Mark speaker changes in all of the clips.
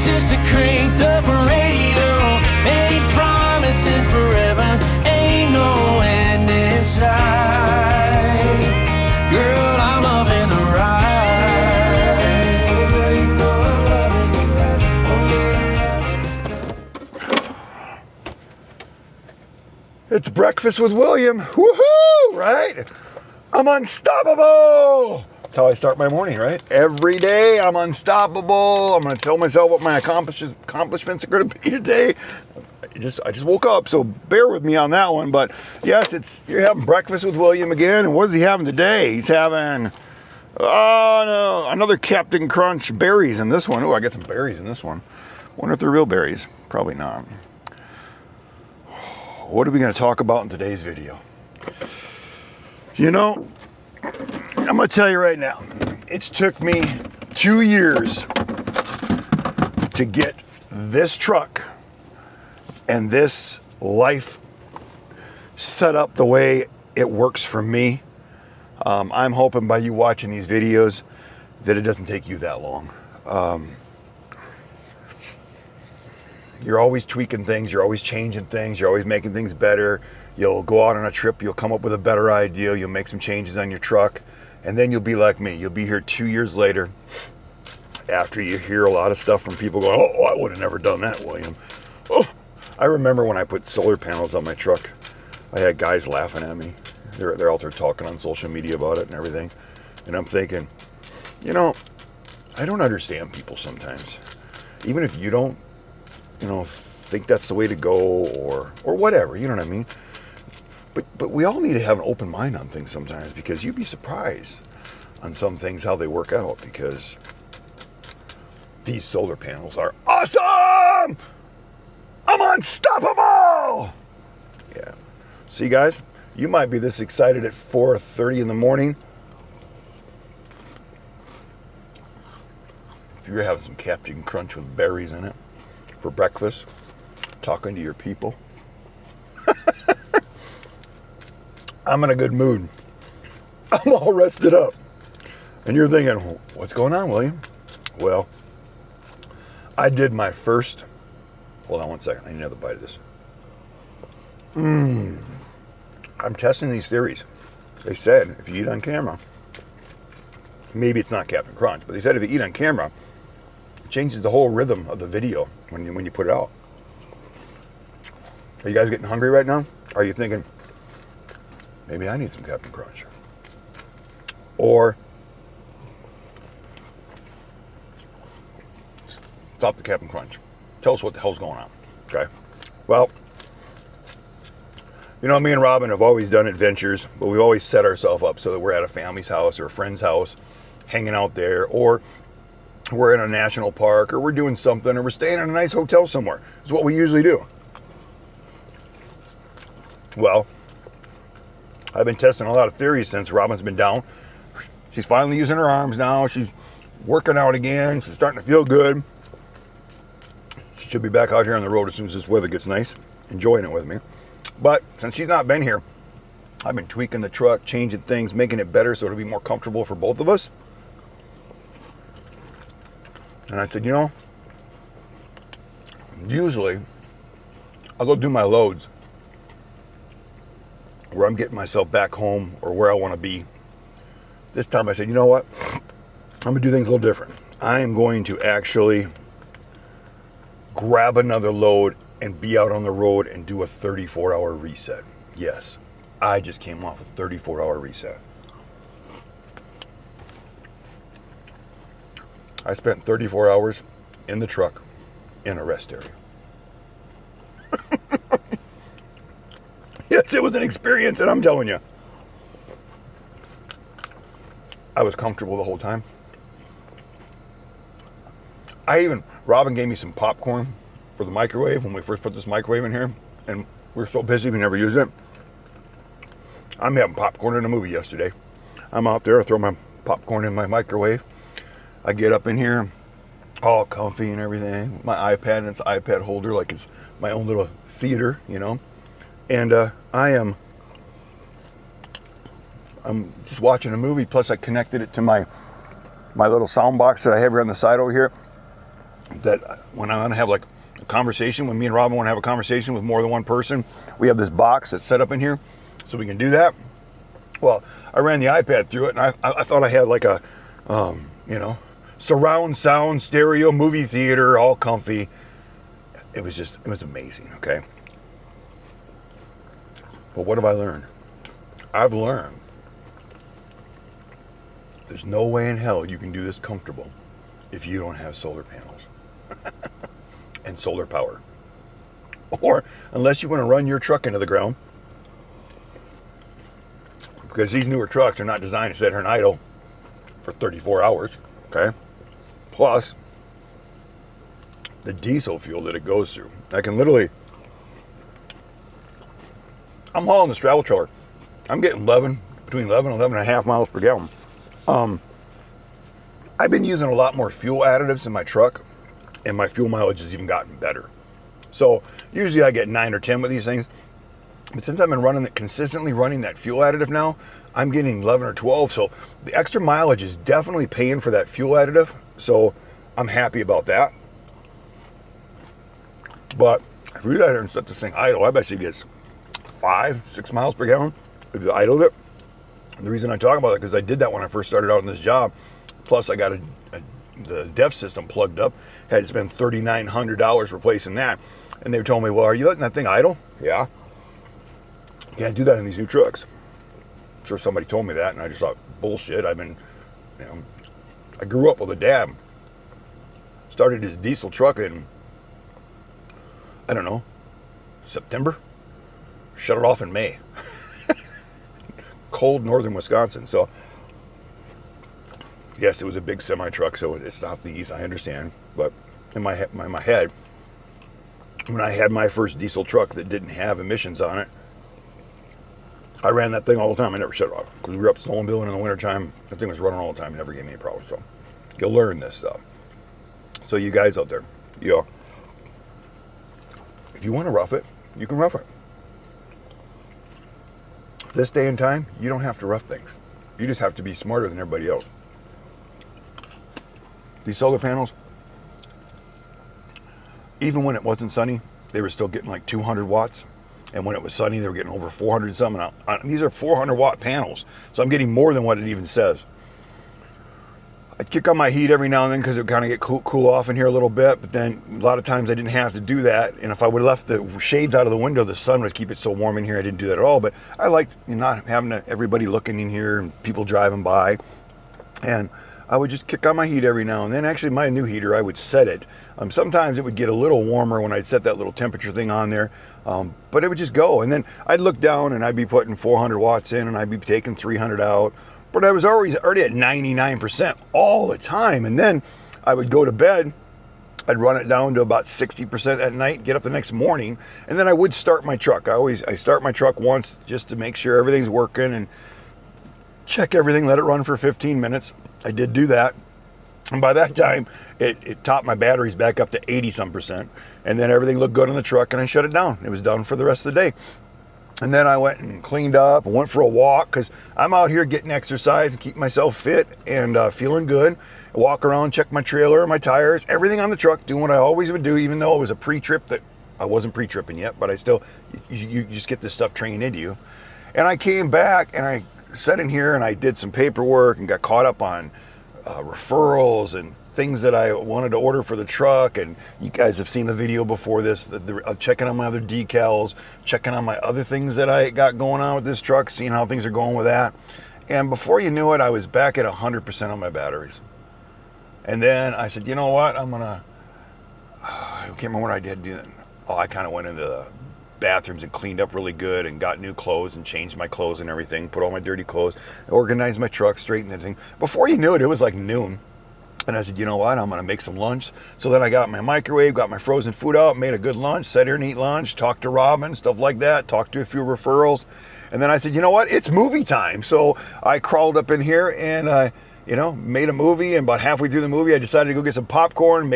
Speaker 1: It's just a cranked up radio. Ain't promising forever. Ain't no end in sight. Girl, I'm loving the ride.
Speaker 2: It's breakfast with William. Woohoo! Right? I'm unstoppable. That's how I start my morning, right? Every day I'm unstoppable. I'm going to tell myself what my accomplishments are going to be today. I just woke up, so bear with me on that one. But yes, you're having breakfast with William again. And what is he having today? He's having another Captain Crunch berries in this one. Oh, I got some berries in this one. Wonder if they're real berries. Probably not. What are we going to talk about in today's video? You know, I'm going to tell you right now, it's took me 2 years to get this truck and this life set up the way it works for me. I'm hoping by you watching these videos that it doesn't take you that long. You're always tweaking things, you're always changing things, you're always making things better. You'll go out on a trip, you'll come up with a better idea, you'll make some changes on your truck, and then you'll be like me. You'll be here 2 years later after you hear a lot of stuff from people going, oh, I would have never done that, William. Oh, I remember when I put solar panels on my truck, I had guys laughing at me. They're out there talking on social media about it and everything. And I'm thinking, you know, I don't understand people sometimes. Even if you don't, think that's the way to go or whatever, you know what I mean? But we all need to have an open mind on things sometimes, because you'd be surprised on some things how they work out, because these solar panels are awesome! I'm unstoppable! Yeah. See, guys, you might be this excited at 4:30 in the morning. If you're having some Captain Crunch with berries in it for breakfast, talking to your people. I'm in a good mood. I'm all rested up. And you're thinking, what's going on, William? Well, I did my first... Hold on one second. I need another bite of this. I'm testing these theories. They said if you eat on camera, maybe it's not Captain Crunch, but they said if you eat on camera, it changes the whole rhythm of the video when you put it out. Are you guys getting hungry right now? Are you thinking, maybe I need some Captain Crunch? Or stop the Captain Crunch. Tell us what the hell's going on, okay? Well, you know, me and Robin have always done adventures, but we've always set ourselves up so that we're at a family's house or a friend's house, hanging out there, or we're in a national park, or we're doing something, or we're staying in a nice hotel somewhere. It's what we usually do. Well, I've been testing a lot of theories since Robin's been down. She's finally using her arms now. She's working out again. She's starting to feel good. She should be back out here on the road as soon as this weather gets nice, enjoying it with me. But since she's not been here, I've been tweaking the truck, changing things, making it better so it'll be more comfortable for both of us. And I said, you know, usually I'll go do my loads where I'm getting myself back home or where I want to be. This time I said, you know what? I'm going to do things a little different. I am going to actually grab another load and be out on the road and do a 34-hour reset. Yes, I just came off a 34-hour reset. I spent 34 hours in the truck in a rest area. Yes, it was an experience, and I'm telling you, I was comfortable the whole time. Robin gave me some popcorn for the microwave when we first put this microwave in here, and we were so busy we never used it. I'm having popcorn in a movie yesterday. I'm out there, I throw my popcorn in my microwave. I get up in here, all comfy and everything. My iPad, and it's an iPad holder like it's my own little theater, you know. And I'm just watching a movie, plus I connected it to my little sound box that I have here on the side over here. that when I want to have like a conversation, when me and Robin want to have a conversation with more than one person, we have this box that's set up in here so we can do that. Well, I ran the iPad through it, and I thought I had like a, you know, surround sound stereo movie theater, all comfy. It was amazing, okay? But what have I learned? I've learned there's no way in hell you can do this comfortable if you don't have solar panels and solar power. Or unless you want to run your truck into the ground, because these newer trucks are not designed to sit here and idle for 34 hours, okay? Plus, the diesel fuel that it goes through. I can literally, I'm hauling this travel trailer. I'm getting between 11 and 11 and a half miles per gallon. I've been using a lot more fuel additives in my truck, and my fuel mileage has even gotten better. So usually I get 9 or 10 with these things, but since I've been consistently running that fuel additive now, I'm getting 11 or 12. So the extra mileage is definitely paying for that fuel additive. So I'm happy about that. But if we got here and set this thing idle, I bet you it gets 5-6 miles per gallon if you idled it. And the reason I talk about it, because I did that when I first started out in this job. Plus I got the DEF system plugged up, had to spend $3,900 replacing that. And they told me, well, are you letting that thing idle? Yeah. You can't do that in these new trucks. I'm sure somebody told me that, and I just thought, bullshit. I grew up with a dad. Started his diesel truck in, I don't know, September. Shut it off in May. Cold northern Wisconsin. So, yes, it was a big semi truck, so it's not these, I understand. But in my head, when I had my first diesel truck that didn't have emissions on it, I ran that thing all the time. I never shut it off because we were up snowmobiling in the wintertime. That thing was running all the time. It never gave me any problems. So you'll learn this stuff. So you guys out there, if you want to rough it, you can rough it. This day and time, you don't have to rough things. You just have to be smarter than everybody else. These solar panels, even when it wasn't sunny, they were still getting like 200 watts. And when it was sunny, they were getting over 400 something. These are 400 watt panels. So I'm getting more than what it even says. I kick on my heat every now and then because it would kind of get cool off in here a little bit. But then a lot of times I didn't have to do that. And if I would have left the shades out of the window, the sun would keep it so warm in here. I didn't do that at all. But I liked not having everybody looking in here and people driving by. And I would just kick on my heat every now and then. Actually, my new heater, I would set it. Sometimes it would get a little warmer when I'd set that little temperature thing on there. But it would just go. And then I'd look down and I'd be putting 400 watts in and I'd be taking 300 out. But I was already at 99% all the time. And then I would go to bed. I'd run it down to about 60% at night, get up the next morning, and then I would start my truck. I start my truck once just to make sure everything's working and check everything, let it run for 15 minutes. I did do that. And by that time, it topped my batteries back up to 80-some%. And then everything looked good on the truck and I shut it down. It was done for the rest of the day. And then I went and cleaned up and went for a walk because I'm out here getting exercise and keep myself fit and feeling good. I walk around, check my trailer, my tires, everything on the truck, doing what I always would do, even though it was a pre-trip that I wasn't pre-tripping yet, but I still, you just get this stuff trained into you. And I came back and I sat in here and I did some paperwork and got caught up on referrals and things that I wanted to order for the truck. And you guys have seen the video before this, checking on my other decals, checking on my other things that I got going on with this truck, seeing how things are going with that. And before you knew it, I was back at 100% on my batteries. And then I said, you know what, I can't remember what I did do. I kind of went into the bathrooms and cleaned up really good and got new clothes and changed my clothes and everything, put all my dirty clothes, organized my truck, straightened everything. Before you knew it, it was like noon. And I said, you know what, I'm going to make some lunch. So then I got my microwave, got my frozen food out, made a good lunch, sat here and eat lunch, talked to Robin, stuff like that, talked to a few referrals. And then I said, you know what, it's movie time. So I crawled up in here and made a movie. And about halfway through the movie, I decided to go get some popcorn,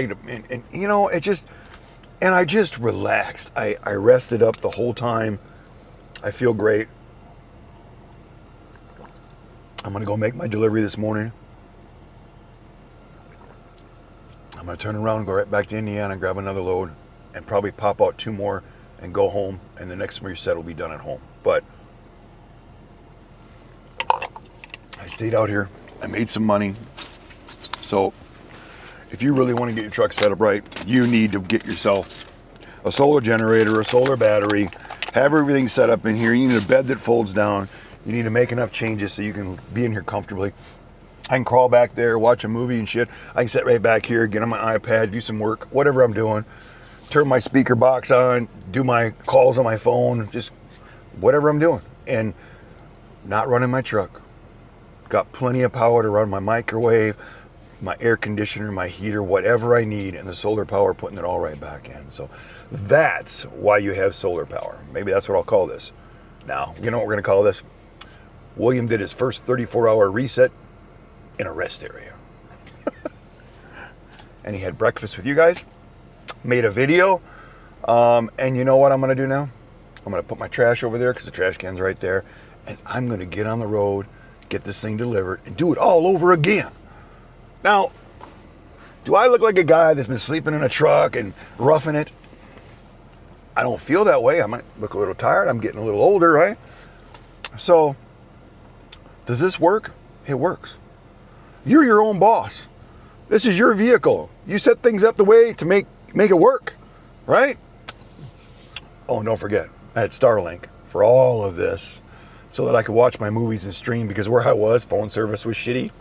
Speaker 2: and I just relaxed. I rested up the whole time. I feel great. I'm going to go make my delivery this morning. I'm going to turn around and go right back to Indiana and grab another load and probably pop out 2 more and go home, and the next reset will be done at home. But I stayed out here. I made some money. So if you really want to get your truck set up right, you need to get yourself a solar generator, a solar battery, have everything set up in here. You need a bed that folds down. You need to make enough changes so you can be in here comfortably. I can crawl back there, watch a movie and shit. I can sit right back here, get on my iPad, do some work, whatever I'm doing. Turn my speaker box on, do my calls on my phone, just whatever I'm doing. And not running my truck. Got plenty of power to run my microwave, my air conditioner, my heater, whatever I need, and the solar power, putting it all right back in. So that's why you have solar power. Maybe that's what I'll call this. Now, you know what we're going to call this? William did his first 34-hour reset in a rest area. And he had breakfast with you guys, made a video, and you know what I'm going to do now? I'm going to put my trash over there because the trash can's right there, and I'm going to get on the road, get this thing delivered, and do it all over again. Now, do I look like a guy that's been sleeping in a truck and roughing it? I don't feel that way. I might look a little tired. I'm getting a little older, right? So, does this work? It works. You're your own boss. This is your vehicle. You set things up the way to make it work, right? Oh, and don't forget, I had Starlink for all of this so that I could watch my movies and stream, because where I was, phone service was shitty.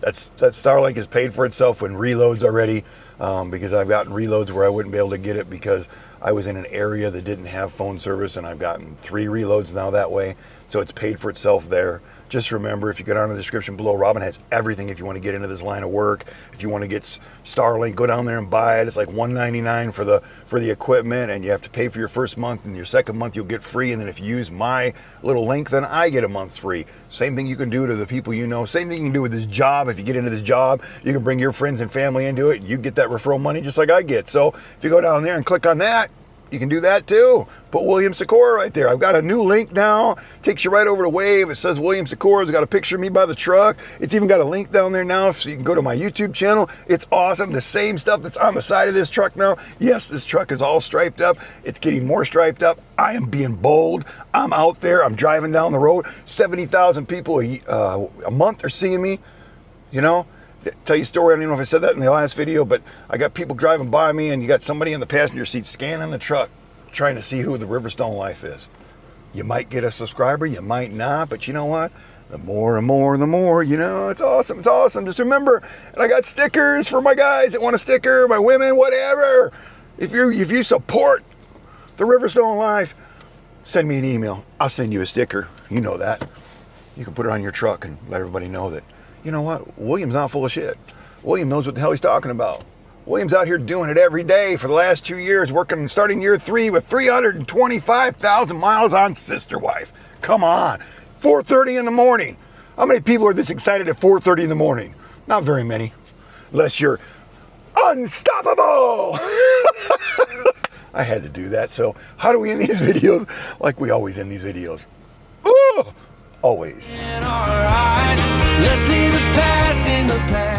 Speaker 2: That Starlink has paid for itself when reloads already, because I've gotten reloads where I wouldn't be able to get it because I was in an area that didn't have phone service, and I've gotten 3 reloads now that way. So it's paid for itself there. Just remember, if you go down in the description below, Robin has everything if you want to get into this line of work. If you want to get Starlink, go down there and buy it. It's like $199 for the equipment, and you have to pay for your first month, and your second month you'll get free. And then if you use my little link, then I get a month free. Same thing you can do to the people you know. Same thing you can do with this job. If you get into this job, you can bring your friends and family into it. You get that referral money just like I get. So if you go down there and click on that, you can do that too. Put William Sikora right there. I've got a new link now. Takes you right over to Wave. It says William Sikora. It's got a picture of me by the truck. It's even got a link down there now so you can go to my YouTube channel. It's awesome. The same stuff that's on the side of this truck now. Yes, this truck is all striped up. It's getting more striped up. I am being bold. I'm out there. I'm driving down the road. 70,000 people a month are seeing me. You know? Tell you a story, I don't even know if I said that in the last video, but I got people driving by me, and you got somebody in the passenger seat scanning the truck, trying to see who the Riverstone life is. You might get a subscriber, you might not, but you know what? The more and more, the more, you know, it's awesome, it's awesome. Just remember, and I got stickers for my guys that want a sticker, my women, whatever. If you support the Riverstone life, send me an email. I'll send you a sticker. You know that. You can put it on your truck and let everybody know that, you know what? William's not full of shit. William knows what the hell he's talking about. William's out here doing it every day for the last 2 years, working, starting year 3 with 325,000 miles on Sister Wife. Come on. 4:30 in the morning. How many people are this excited at 4:30 in the morning? Not very many. Unless you're unstoppable. I had to do that. So how do we end these videos? Like we always end these videos. Ooh! Always.
Speaker 1: In our eyes, let's leave the past in the past.